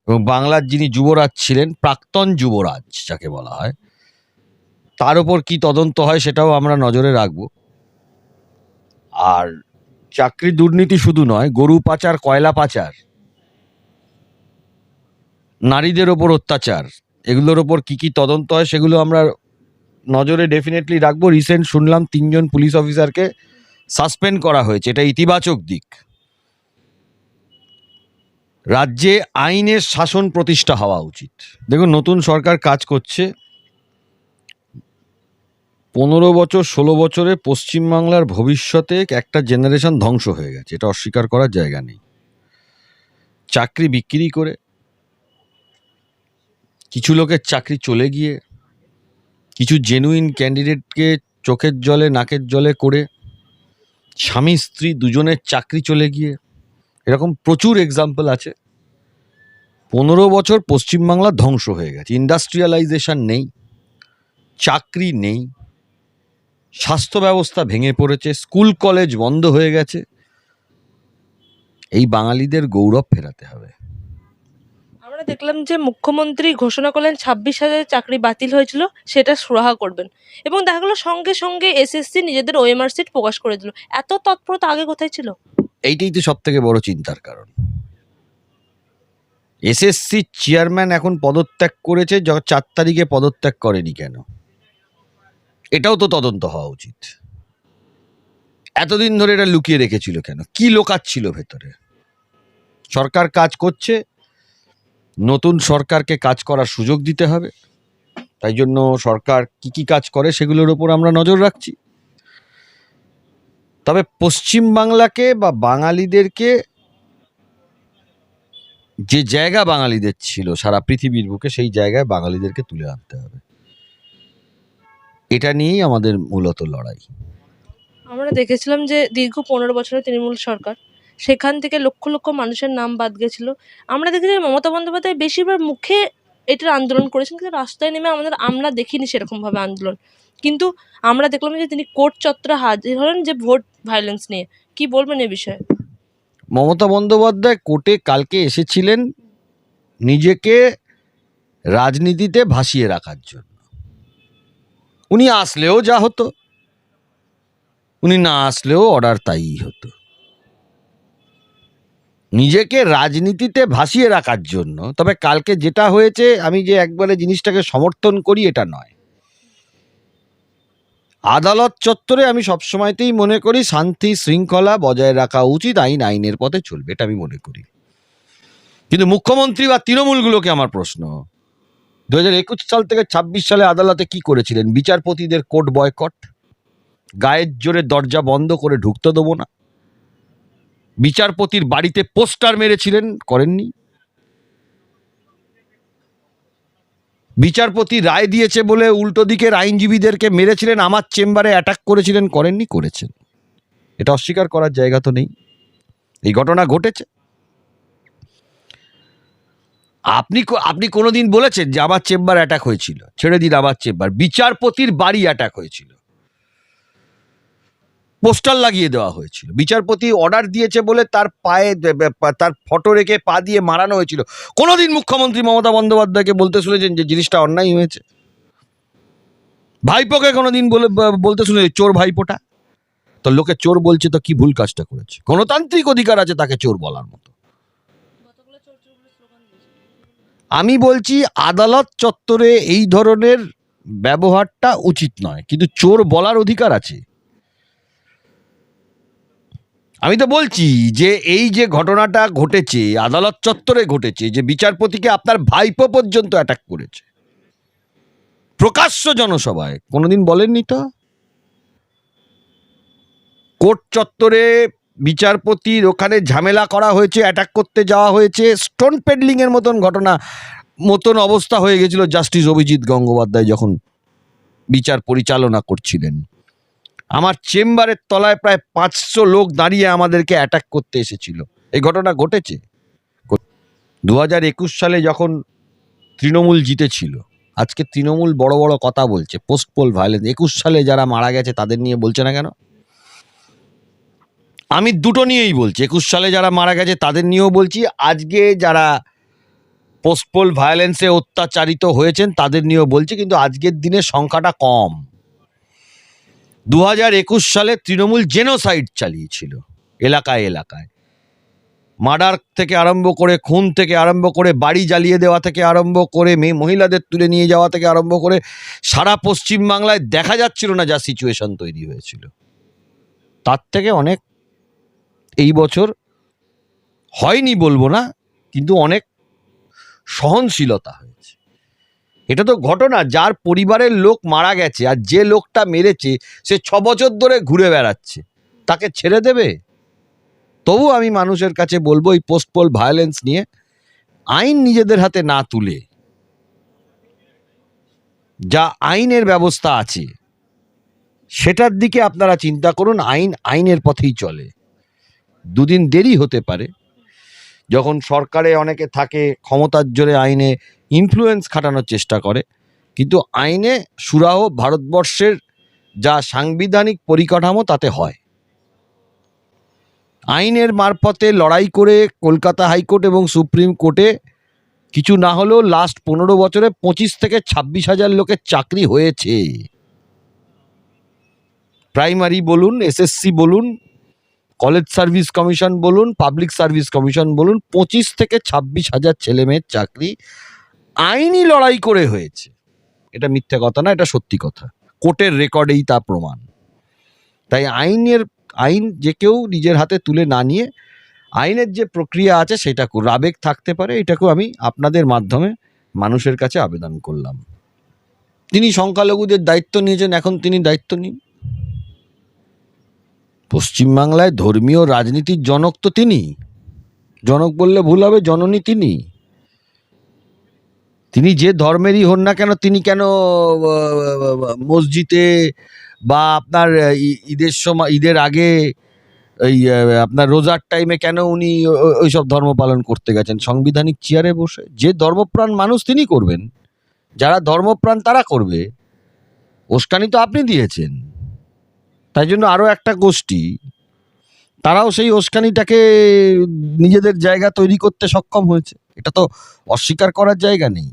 এবং বাংলার যিনি যুবরাজ ছিলেন, প্রাক্তন যুবরাজ যাকে বলা হয়, তার ওপর কি তদন্ত হয় সেটাও আমরা নজরে রাখব। আর চাকরি দুর্নীতি শুধু নয়, গরু পাচার, কয়লা পাচার, নারীদের ওপর অত্যাচার, এগুলোর ওপর কি কি তদন্ত হয় সেগুলো আমরা নজরে ডেফিনেটলি রাখবো। রিসেন্ট শুনলাম 3 জন পুলিশ অফিসারকে সাসপেন্ড করা হয়েছে, এটা ইতিবাচক দিক। রাজ্যে আইনের শাসন প্রতিষ্ঠা হওয়া উচিত। দেখুন, নতুন সরকার কাজ করছে। 15 বছর 16 বছরে পশ্চিমবাংলার ভবিষ্যতে একটা জেনারেশন ধ্বংস হয়ে গেছে, এটা অস্বীকার করার জায়গা নেই। চাকরি বিক্রি করে, কিছু লোকের চাকরি চলে গিয়ে, কিছু জেনুইন ক্যান্ডিডেটকে চোখের জলে নাকের জলে করে, স্বামী স্ত্রী দুজনের চাকরি চলে গিয়ে, এরকম প্রচুর এক্সাম্পল আছে। 15 বছর পশ্চিমবাংলা ধ্বংস হয়ে গেছে। ইন্ডাস্ট্রিয়ালাইজেশন নেই, চাকরি নেই, স্বাস্থ্য ব্যবস্থা ভেঙে পড়েছে, স্কুল কলেজ বন্ধ হয়ে গেছে। এই বাঙালিদের গৌরব ফেরাতে হবে। আমরা দেখলাম যে মুখ্যমন্ত্রী ঘোষণা করলেন 26,000 চাকরি বাতিল হয়েছিল, সেটা সুরাহা করবেন, এবং দেখা গেলো সঙ্গে সঙ্গে এসএসসি নিজেদের ওএমআর সিট প্রকাশ করে দিল। এত তৎপরতা আগে কোথায় ছিল? এইটাই তো সব থেকে বড় চিন্তার কারণ। এসএসসি চেয়ারম্যান এখন পদত্যাগ করেছে, 4 তারিখে পদত্যাগ করেনি কেন? এটাও তো তদন্ত হওয়া উচিত। এতদিন ধরে এটা লুকিয়ে রেখেছিল কেন? কি লোকাচ্ছিল ভেতরে? সরকার কাজ করছে, নতুন সরকারকে কাজ করার সুযোগ দিতে হবে। তাই জন্য সরকার কি কি কাজ করে সেগুলোর উপর আমরা নজর রাখছি। তবে পশ্চিমবাংলাকে বা বাঙালিদেরকে, যে জায়গা বাঙালিদের ছিল সারা পৃথিবীর বুকে, সেই জায়গায় বাঙালিদেরকে তুলে আনতে হবে। এটা নিয়েই আমাদের মূলত লড়াই। আমরা দেখেছিলাম যে দীর্ঘ 15 বছরের তৃণমূল সরকার, সেখান থেকে লক্ষ লক্ষ মানুষের নাম বাদ গেছিল। আমরা দেখেছি মমতা বন্দ্যোপাধ্যায় বেশিরভাগ মুখে এটার আন্দোলন করেছেন, কিন্তু রাস্তায় নেমে আমরা দেখিনি সেরকমভাবে আন্দোলন। কিন্তু আমরা দেখলাম যে তিনি কোর্ট চত্বরে হাজির হলেন যে ভোট ভায়োলেন্স নিয়ে। কি বলবেন এ বিষয়ে? মমতা বন্দ্যোপাধ্যায় কোর্টে কালকে এসেছিলেন নিজেকে রাজনীতিতে ভাসিয়ে রাখার জন্য। উনি আসলেও যা হতো, উনি না আসলেও অর্ডার তাই হতো। নিজেকে রাজনীতিতে ভাসিয়ে রাখার জন্য। তবে কালকে যেটা হয়েছে, আমি যে একবারে জিনিসটাকে সমর্থন করি এটা নয়। আদালত চত্বরে আমি সবসময়তেই মনে করি শান্তি শৃঙ্খলা বজায় রাখা উচিত, আইন আইনের পথে চলবে, এটা আমি মনে করি। কিন্তু মুখ্যমন্ত্রী বা তৃণমূলগুলোকে আমার প্রশ্ন, 2021 সাল থেকে 26 সালে আদালতে কি করেছিলেন? বিচারপতিদের কোর্ট বয়কট, গায়ের জোরে দরজা বন্ধ করে ঢুকতে দেবো না, বিচারপতির বাড়িতে পোস্টার মেরেছিলেন, করেননি। বিচারপতি রায় দিয়েছে বলে উল্টো দিকের আইনজীবীদেরকে মেরেছিলেন, আমার চেম্বারে অ্যাটাক করেছিলেন, করেননি? করেছেন। এটা অস্বীকার করার জায়গা তো নেই। এই ঘটনা ঘটেছে। আপনি কোনোদিন বলেছেন যে আমার চেম্বার অ্যাটাক হয়েছিল? ছেড়ে দিন আমার চেম্বার, বিচারপতির বাড়ি অ্যাটাক হয়েছিল, পোস্টার লাগিয়ে দেওয়া হয়েছিল, বিচারপতি অর্ডার দিয়েছে বলে তার পায়ে তার ফটো রেখে পা দিয়ে মারানো হয়েছিল। কোনোদিন মুখ্যমন্ত্রী মমতা বন্দ্যোপাধ্যায়কে বলতে শুনেছেন যে জিনিসটা অন্যায় হয়েছে? ভাইপোকে কোনোদিন বলতে শুনেছি চোর ভাইপোটা? তো লোকে চোর বলছে, তো কি ভুল কাজটা করেছে? গণতান্ত্রিক অধিকার আছে তাকে চোর বলার মতো। আমি বলছি আদালত চত্বরে এই ধরনের ব্যবহারটা উচিত নয়, কিন্তু চোর বলার অধিকার আছে। আমি তো বলছি যে এই যে ঘটনাটা ঘটেছে আদালত চত্বরে ঘটেছে, যে বিচারপতিকে আপনার ভাইপো পর্যন্ত অ্যাটাক করেছে প্রকাশ্য জনসভায়, কোনোদিন বলেননি তো? কোর্ট চত্বরে বিচারপতির ওখানে ঝামেলা করা হয়েছে, অ্যাটাক করতে যাওয়া হয়েছে, স্টোন পেডলিং এর মতন ঘটনা মতন অবস্থা হয়ে গেছিল জাস্টিস অভিজিৎ গঙ্গোপাধ্যায় যখন বিচার পরিচালনা করছিলেন। আমার চেম্বারের তলায় প্রায় 500 লোক দাঁড়িয়ে আমাদেরকে অ্যাটাক করতে এসেছিল। এই ঘটনা ঘটেছে। 2021 সালে যখন তৃণমূল জিতেছিল, আজকে তৃণমূল বড় বড় কথা বলছে, পোস্ট পোল ভায়োলেন্স। 21 সালে যারা মারা গেছে তাদের নিয়ে বলছে না কেন? আমি দুটো নিয়েই বলছি, 21 সালে যারা মারা গেছে তাদের নিয়েও বলছি, আজকে যারা পোস্টপোল ভায়োলেন্সে অত্যাচারিত হয়েছেন তাদের নিয়েও বলছি, কিন্তু আজকের দিনে সংখ্যাটা কম। 2021 সালে তৃণমূল জেনোসাইড চালিয়েছিল এলাকায় এলাকায়, মার্ডার থেকে আরম্ভ করে, খুন থেকে আরম্ভ করে, বাড়ি জ্বালিয়ে দেওয়া থেকে আরম্ভ করে, মহিলাদের তুলে নিয়ে যাওয়া থেকে আরম্ভ করে সারা পশ্চিমবাংলায় দেখা যাচ্ছিল না যা সিচুয়েশন তৈরি হয়েছিল। তার থেকে অনেক এই বছর হয়নি বলবো না, কিন্তু অনেক সহনশীলতা হয়েছে। এটা তো ঘটনা, যার পরিবারের লোক মারা গেছে আর যে লোকটা মেরেছে সে 6 বছর ধরে ঘুরে বেড়াচ্ছে, তাকে ছেড়ে দেবে? তবু আমি মানুষের কাছে বলবো, এই পোস্টপোল ভায়োলেন্স নিয়ে আইন নিজেদের হাতে না তুলে, যা আইনের ব্যবস্থা আছে সেটার দিকে আপনারা চিন্তা করুন। আইন আইনের পথেই চলে। দুদিন দেরি হতে পারে, যখন সরকারে অনেকে থাকে ক্ষমতার জোরে আইনে ইনফ্লুয়েন্স খাটানোর চেষ্টা করে, কিন্তু আইনে সুরাহ ভারতবর্ষের যা সাংবিধানিক পরিকাঠামো তাতে হয়। আইনের মারফতে লড়াই করে কলকাতা হাইকোর্ট এবং সুপ্রিম কোর্টে কিছু না হলেও লাস্ট 15 বছরে 25 থেকে 26,000 লোকের চাকরি হয়েছে। প্রাইমারি বলুন, এসএসসি বলুন, কলেজ সার্ভিস কমিশন বলুন, পাবলিক সার্ভিস কমিশন বলুন, 25 থেকে 26,000 ছেলে মেয়ের চাকরি আইনি লড়াই করে হয়েছে। এটা মিথ্যে কথা না, এটা সত্যি কথা। কোর্টের রেকর্ডেই তা প্রমাণ। তাই আইন যে কেউ নিজের হাতে তুলে না নিয়ে আইনের যে প্রক্রিয়া আছে সেটা করুন। আবেগ থাকতে পারে, এটাকেও আমি আপনাদের মাধ্যমে মানুষের কাছে আবেদন করলাম। তিনি সংখ্যালঘুদের দায়িত্ব নিয়েছেন, এখন তিনি দায়িত্ব নিন। পশ্চিমবাংলায় ধর্মীয় রাজনীতির জনক তো তিনি, জনক বললে ভুল হবে, জননী তিনি। তিনি যে ধর্মেরই হন না কেন, তিনি কেন মসজিদে বা আপনার ঈদের সময়, ঈদের আগে এই আপনার রোজার টাইমে কেন উনি ওইসব ধর্ম পালন করতে গেছেন? সাংবিধানিক চেয়ারে বসে যে ধর্মপ্রাণ মানুষ তিনি করবেন, যারা ধর্মপ্রাণ তারা করবে। উস্কানি তো আপনি দিয়েছেন, তাই জন্য আরো একটা গোষ্ঠী তারাও সেই উস্কানিটাকে নিজেদের জায়গা তৈরি করতে সক্ষম হয়েছে। এটা তো অস্বীকার করার জায়গা নেই।